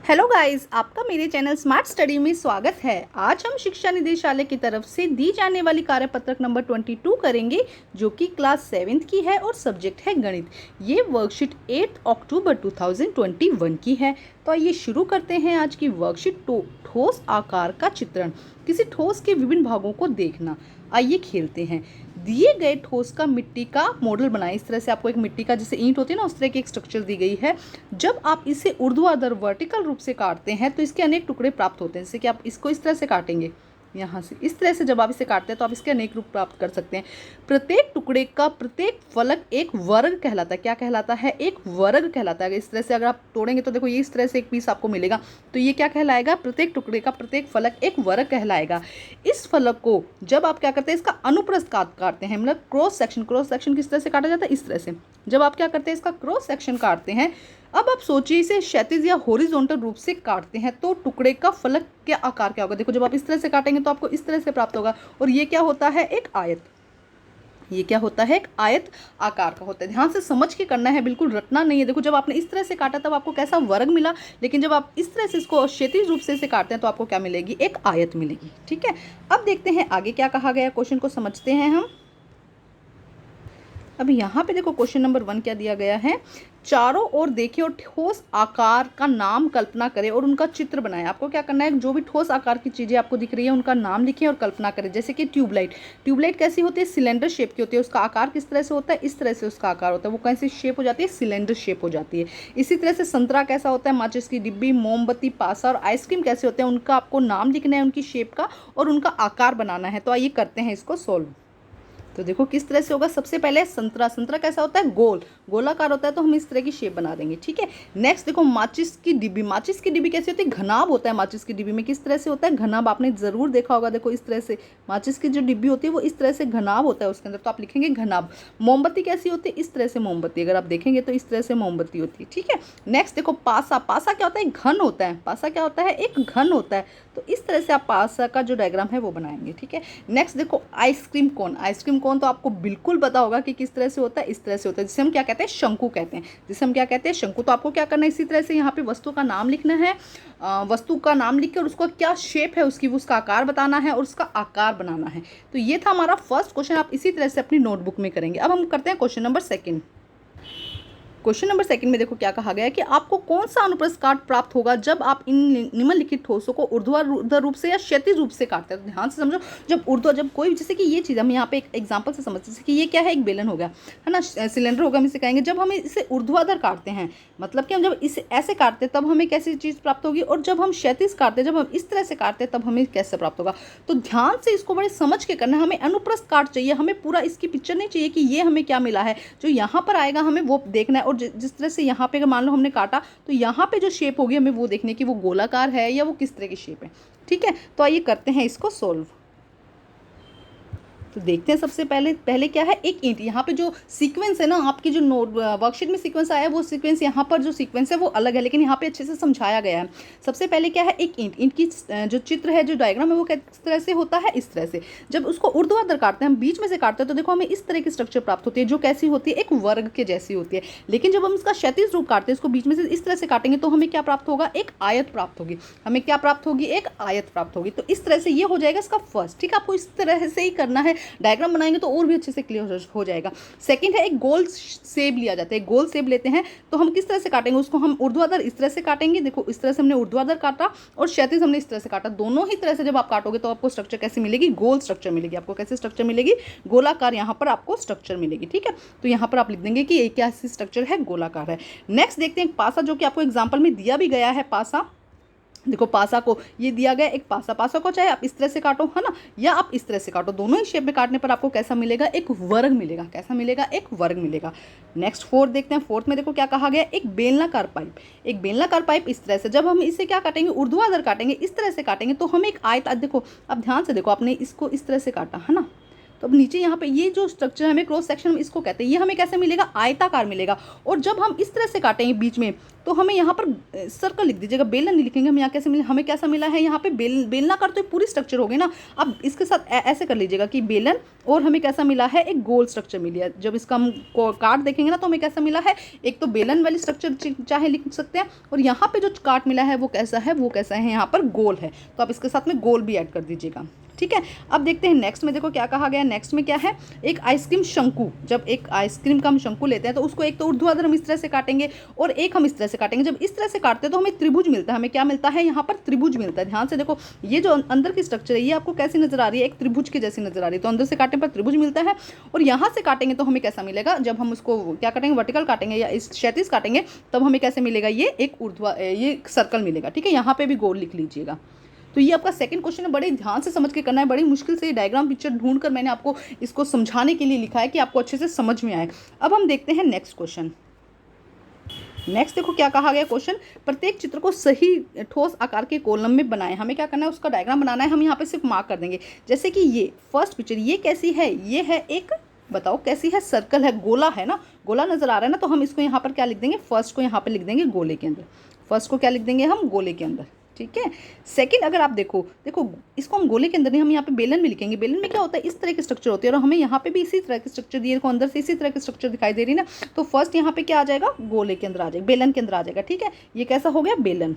Hello guys, आपका मेरे channel smart study में स्वागत है। आज हम शिक्षा निदेशालय की तरफ से दी जाने वाली कार्यपत्रक नंबर 22 करेंगे, जो कि क्लास 7th की है और सब्जेक्ट है गणित। ये वर्कशीट 8 अक्टूबर 2021 की है। तो आइए शुरू करते हैं आज की वर्कशीट। ठोस आकार का चित्रण, किसी ठोस के विभिन्न भागों को देखना। आइए खेलते हैं। दिए गए ठोस का मिट्टी का मॉडल बनाएं। इस तरह से आपको एक मिट्टी का जैसे ईंट होती है ना, उस तरह की एक स्ट्रक्चर दी गई है। जब आप इसे ऊर्ध्वाधर वर्टिकल रूप से काटते हैं तो इसके अनेक टुकड़े प्राप्त होते हैं। जैसे कि आप इसको इस तरह से काटेंगे, यहाँ से इस तरह से जब आप इसे काटते हैं तो आप इसके अनेक रूप प्राप्त कर सकते हैं। प्रत्येक टुकड़े का प्रत्येक फलक एक वर्ग कहलाता है। क्या कहलाता है? एक वर्ग कहलाता है। इस तरह से अगर आप तोड़ेंगे तो देखो ये इस तरह से एक पीस आपको मिलेगा, तो ये क्या कहलाएगा? प्रत्येक टुकड़े का प्रत्येक फलक एक वर्ग कहलाएगा। इस फलक को जब आप क्या करते हैं, इसका अनुप्रस्थ काटते हैं, मतलब क्रॉस सेक्शन किस तरह से काटा जाता है? इस तरह से। जब आप क्या करते हैं, इसका क्रॉस सेक्शन काटते हैं, अब आप सोचिए इसे क्षैतिज या हॉरिजॉन्टल रूप से काटते हैं तो टुकड़े का फलक के आकार क्या होगा? देखो जब आप इस तरह से काटेंगे तो आपको इस तरह से प्राप्त होगा, और ये क्या होता है? एक आयत। ये क्या होता है? एक आयत आकार का होता है। ध्यान से समझ के करना है, बिल्कुल रटना नहीं है। देखो जब आपने इस तरह से काटा तब आपको कैसा वर्ग मिला, लेकिन जब आप इस तरह से इसको क्षैतिज रूप से इसे काटते हैं तो आपको क्या मिलेगी? एक आयत मिलेगी। ठीक है, अब देखते हैं आगे क्या कहा गया। क्वेश्चन को समझते हैं हम। अब यहाँ पे देखो क्वेश्चन नंबर 1 क्या दिया गया है। चारों ओर देखिए और ठोस आकार का नाम कल्पना करें और उनका चित्र बनाएं। आपको क्या करना है? जो भी ठोस आकार की चीजें आपको दिख रही है उनका नाम लिखें और कल्पना करें। जैसे कि ट्यूबलाइट कैसी होती है? सिलेंडर शेप की होती है। उसका आकार किस तरह से होता है? इस तरह से उसका आकार होता है। वो कैसी शेप हो जाती है? सिलेंडर शेप हो जाती है। इसी तरह से संतरा कैसा होता है? माचिस की डिब्बी, मोमबत्ती, पासा और आइसक्रीम कैसे होते हैं? उनका आपको नाम लिखना है, उनकी शेप का, और उनका आकार बनाना है। तो आइए करते हैं इसको सोल्व। तो देखो किस तरह से होगा। सबसे पहले संतरा कैसा होता है? गोलाकार होता है, तो हम इस तरह की शेप बना देंगे। ठीक है, नेक्स्ट देखो माचिस की डिब्बी कैसी होती है? घनाभ होता है। माचिस की डिब्बी में किस तरह से होता है? घनाभ। आपने जरूर देखा होगा। देखो इस तरह से माचिस की जो डिब्बी होती है वो इस तरह से घनाभ होता है उसके अंदर, तो आप लिखेंगे घनाभ। मोमबत्ती कैसी होती है? इस तरह से मोमबत्ती, अगर आप देखेंगे तो इस तरह से मोमबत्ती होती है। ठीक है, नेक्स्ट देखो पासा क्या होता है? घन होता है। पासा क्या होता है? एक घन होता है। तो इस तरह से आप पासा का जो डायग्राम है वो बनाएंगे। ठीक है, नेक्स्ट देखो आइसक्रीम कोन तो आपको बिल्कुल पता होगा कि किस तरह से होता है। इस तरह से होता है, जिसे हम क्या कहते हैं? शंकु कहते हैं। जिसे हम क्या कहते हैं? शंकु। तो आपको क्या करना है? इसी तरह से यहाँ पे वस्तु का नाम लिखना है। वस्तु का नाम लिख के और उसका क्या शेप है उसकी, उसका आकार बताना है और उसका आकार बनाना है। तो ये था हमारा फर्स्ट क्वेश्चन। आप इसी तरह से अपनी नोटबुक में करेंगे। अब हम करते हैं क्वेश्चन नंबर 2। क्वेश्चन नंबर 2 में देखो क्या कहा गया है कि आपको कौन सा अनुप्रस्थ काट प्राप्त होगा जब आप इन निम्नलिखित ठोसों को ऊर्ध्वाधर रूप से या क्षैतिज रूप से काटते हैं। तो ध्यान से समझो, जब कोई, जैसे कि ये चीज़ हम यहाँ पे एक एग्जांपल से समझते हैं। जैसे कि ये क्या है? एक बेलन हो गया, है ना, सिलेंडर होगा, हम इसे कहेंगे। जब हम इसे ऊर्ध्वाधर काटते हैं, मतलब कि हम जब इसे ऐसे काटते हैं तब हमें कैसी चीज़ प्राप्त होगी, और जब हम क्षैतिज काटते हैं, जब हम इस तरह से काटते हैं तब हमें कैसे प्राप्त होगा। तो ध्यान से इसको बड़े समझ के करना है। हमें अनुप्रस्थ काट चाहिए, हमें पूरा इसकी पिक्चर नहीं चाहिए कि ये हमें क्या मिला है। जो यहाँ पर आएगा हमें वो देखना है, और जिस तरह से यहाँ पे अगर मान लो हमने काटा तो यहाँ पे जो शेप होगी हमें वो देखने की, वो गोलाकार है या वो किस तरह की शेप है। ठीक है, तो आइए करते हैं इसको सोल्व। तो देखते हैं सबसे पहले क्या है? एक ईंट। यहाँ पे जो सीक्वेंस है ना, आपकी जो नोट वर्कशीट में सीक्वेंस आया है वो सीक्वेंस यहाँ पर जो सीक्वेंस है वो अलग है, लेकिन यहाँ पे अच्छे से समझाया गया है। सबसे पहले क्या है? एक ईंट की जो चित्र है, जो डायग्राम है वो किस तरह से होता है? इस तरह से। जब उसको ऊर्ध्वाधर काटते हैं, हम बीच में से काटते हैं, तो देखो हमें इस तरह की स्ट्रक्चर प्राप्त होती है, जो कैसी होती है? एक वर्ग के जैसी होती है। लेकिन जब हम इसका क्षैतिज रूप काटते हैं, इसको बीच में से इस तरह से काटेंगे, तो हमें क्या प्राप्त होगा? एक आयत प्राप्त होगी। हमें क्या प्राप्त होगी? एक आयत प्राप्त होगी। तो इस तरह से ये हो जाएगा इसका फर्स्ट। ठीक है, आपको इस तरह से ही करना है। डायग्राम बनाएंगे तो और भी अच्छे से क्लियर हो जाएगा। सेकंड है, एक गोल शेप लिया जाता है। गोल शेप लेते हैं तो हम किस तरह से काटेंगे उसको? हम ऊर्ध्वाधर इस तरह से काटेंगे। देखो इस तरह से हमने ऊर्ध्वाधर काटा और क्षैतिज हमने इस तरह से काटा। दोनों ही तरह से जब आप काटोगे तो आपको स्ट्रक्चर कैसी मिलेगी? गोल स्ट्रक्चर मिलेगी। आपको कैसे स्ट्रक्चर मिलेगी? गोलाकार यहाँ पर आपको स्ट्रक्चर मिलेगी। ठीक है, तो यहाँ पर आप लिख देंगे कि एक ऐसी स्ट्रक्चर है, गोलाकार है। नेक्स्ट देखते हैं पासा, जो कि आपको एग्जाम्पल में दिया भी गया है। पासा देखो, पासा को ये दिया गया एक पासा को चाहे आप इस तरह से काटो, है ना, या आप इस तरह से काटो, दोनों ही शेप में काटने पर आपको कैसा मिलेगा? एक वर्ग मिलेगा। कैसा मिलेगा? एक वर्ग मिलेगा। नेक्स्ट फोर्थ देखते हैं। फोर्थ में देखो क्या कहा गया? एक बेलनाकार पाइप। एक बेलनाकार पाइप इस तरह से, जब हम इसे क्या काटेंगे? ऊर्ध्वाधर काटेंगे, इस तरह से काटेंगे तो हमें एक आयत। देखो अब ध्यान से देखो, आपने इसको इस तरह से काटा, है ना, तो अब नीचे यहाँ पे ये जो स्ट्रक्चर हमें क्रॉस सेक्शन हम इसको कहते हैं, ये हमें कैसे मिलेगा, आयताकार मिलेगा। और जब हम इस तरह से काटेंगे बीच में तो हमें यहाँ पर सर्कल लिख दीजिएगा, बेलन नहीं लिखेंगे हम। यहाँ कैसे मिले, हमें कैसा मिला है यहाँ पे बेलनाकार, तो पूरी स्ट्रक्चर हो गई ना। अब इसके साथ ऐसे कर लीजिएगा कि बेलन, और हमें कैसा मिला है, एक गोल स्ट्रक्चर मिली है। जब इसका हम काट देखेंगे ना तो हमें कैसा मिला है, एक तो बेलन वाली स्ट्रक्चर चाहे लिख सकते हैं, और यहाँ पे जो काट मिला है वो कैसा है, वो कैसा है, यहाँ पर गोल है। तो आप इसके साथ में गोल भी ऐड कर दीजिएगा, ठीक है। अब देखते हैं नेक्स्ट में, देखो क्या कहा गया है। नेक्स्ट में क्या है, एक आइसक्रीम शंकु। जब एक आइसक्रीम का हम शंकु लेते हैं तो उसको एक तो ऊर्ध्वाधर हम इस तरह से काटेंगे और एक हम इस तरह से काटेंगे। जब इस तरह से काटते हैं तो हमें त्रिभुज मिलता है। हमें क्या मिलता है, यहाँ पर त्रिभुज मिलता है। ध्यान से देखो, ये जो अंदर की स्ट्रक्चर है ये आपको कैसी नजर आ रही है, एक त्रिभुज की जैसी नजर आ रही है। तो अंदर से काटने पर त्रिभुज मिलता है, और यहाँ से काटेंगे तो हमें कैसा मिलेगा, जब हम उसको क्या काटेंगे, वर्टिकल काटेंगे या इस क्षैतिज काटेंगे, तब हमें कैसे मिलेगा, ये एक ये सर्कल मिलेगा, ठीक है। यहाँ पे भी गोल लिख लीजिएगा। तो ये आपका सेकंड क्वेश्चन है, बड़े ध्यान से समझ के करना है। बड़ी मुश्किल से डायग्राम पिक्चर ढूंढ कर मैंने आपको इसको समझाने के लिए लिखा है कि आपको अच्छे से समझ में आए। अब हम देखते हैं नेक्स्ट क्वेश्चन। नेक्स्ट देखो क्या कहा गया क्वेश्चन, प्रत्येक चित्र को सही ठोस आकार के कॉलम में बनाएं। हमें क्या करना है, उसका डायग्राम बनाना है। हम यहाँ पे सिर्फ मार्क कर देंगे, जैसे कि ये फर्स्ट पिक्चर, ये कैसी है, ये है एक, बताओ कैसी है, सर्कल है, गोला है ना, गोला नजर आ रहा है ना। तो हम इसको यहाँ पर क्या लिख देंगे, फर्स्ट को यहाँ पर लिख देंगे गोले के अंदर, फर्स्ट को क्या लिख देंगे हम, गोले के अंदर, ठीक है। सेकंड अगर आप देखो इसको हम गोले के अंदर नहीं, हम यहाँ पे बेलन में लिखेंगे। बेलन में क्या होता है, इस तरह की स्ट्रक्चर होती है, और हमें यहाँ पे भी इसी तरह की स्ट्रक्चर दी है, देखो अंदर से इसी तरह की स्ट्रक्चर दिखाई दे रही है ना। तो फर्स्ट यहाँ पे क्या आ जाएगा, गोले के अंदर आ जाएगा, बेलन के अंदर आ जाएगा, ठीक है। ये कैसा हो गया, बेलन।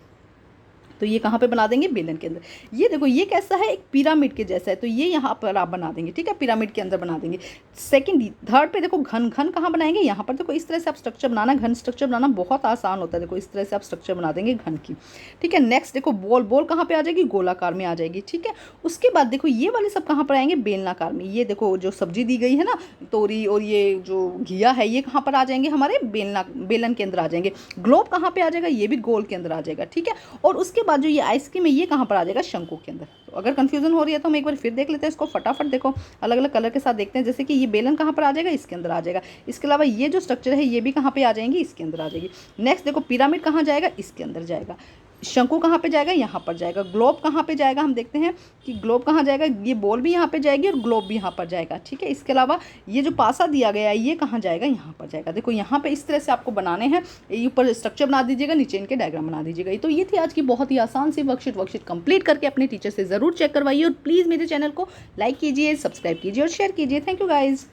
तो ये कहाँ पे बना देंगे, बेलन के अंदर। ये देखो ये कैसा है, एक पिरामिड के जैसा है, तो ये यहाँ पर आप बना देंगे, ठीक है, पिरामिड के अंदर बना देंगे। सेकंड थर्ड पे देखो घन, घन कहाँ बनाएंगे, यहाँ पर। देखो इस तरह से आप स्ट्रक्चर बनाना, घन स्ट्रक्चर बनाना बहुत आसान होता है। देखो इस तरह से आप स्ट्रक्चर बना देंगे घन की, ठीक है। नेक्स्ट देखो बॉल, बॉल कहाँ पे आ जाएगी, गोलाकार में आ जाएगी, ठीक है। उसके बाद देखो ये वाले सब कहाँ पर आएंगे, बेलनाकार में। ये देखो जो सब्जी दी गई है ना, तोरी और ये जो घिया है, ये कहाँ पर आ जाएंगे, हमारे बेलन के अंदर आ जाएंगे। ग्लोब कहाँ पे आ जाएगा, ये भी गोल के अंदर आ जाएगा, ठीक है। और उसके बाद जो ये आइसक्रीम है, ये कहाँ पर आ जाएगा, शंकु के अंदर। तो अगर कंफ्यूजन हो रही है तो हम एक बार फिर देख लेते हैं इसको फटाफट। देखो अलग अलग कलर के साथ देखते हैं, जैसे कि ये बेलन कहाँ पर आ जाएगा, इसके अंदर आ जाएगा। इसके अलावा ये जो स्ट्रक्चर है ये भी कहाँ पे आ जाएंगी, इसके अंदर आ जाएगी। नेक्स्ट देखो पिरामिड कहाँ जाएगा, इसके अंदर जाएगा। शंकु कहाँ पे जाएगा, यहाँ पर जाएगा। ग्लोब कहाँ पे जाएगा, हम देखते हैं कि ग्लोब कहाँ जाएगा, ये बॉल भी यहाँ पे जाएगी और ग्लोब भी यहाँ पर जाएगा, ठीक है। इसके अलावा ये जो पासा दिया गया है ये कहाँ जाएगा, यहाँ पर जाएगा। देखो यहाँ पे इस तरह से आपको बनाने हैं, ये ऊपर स्ट्रक्चर बना दीजिएगा, नीचे इनके डायग्राम बना दीजिएगा। तो ये थी आज की बहुत ही आसान सी वर्कशीट कंप्लीट करके अपने टीचर से ज़रूर चेक करवाइए, और प्लीज़ मेरे चैनल को लाइक कीजिए, सब्सक्राइब कीजिए और शेयर कीजिए। Thank you guys.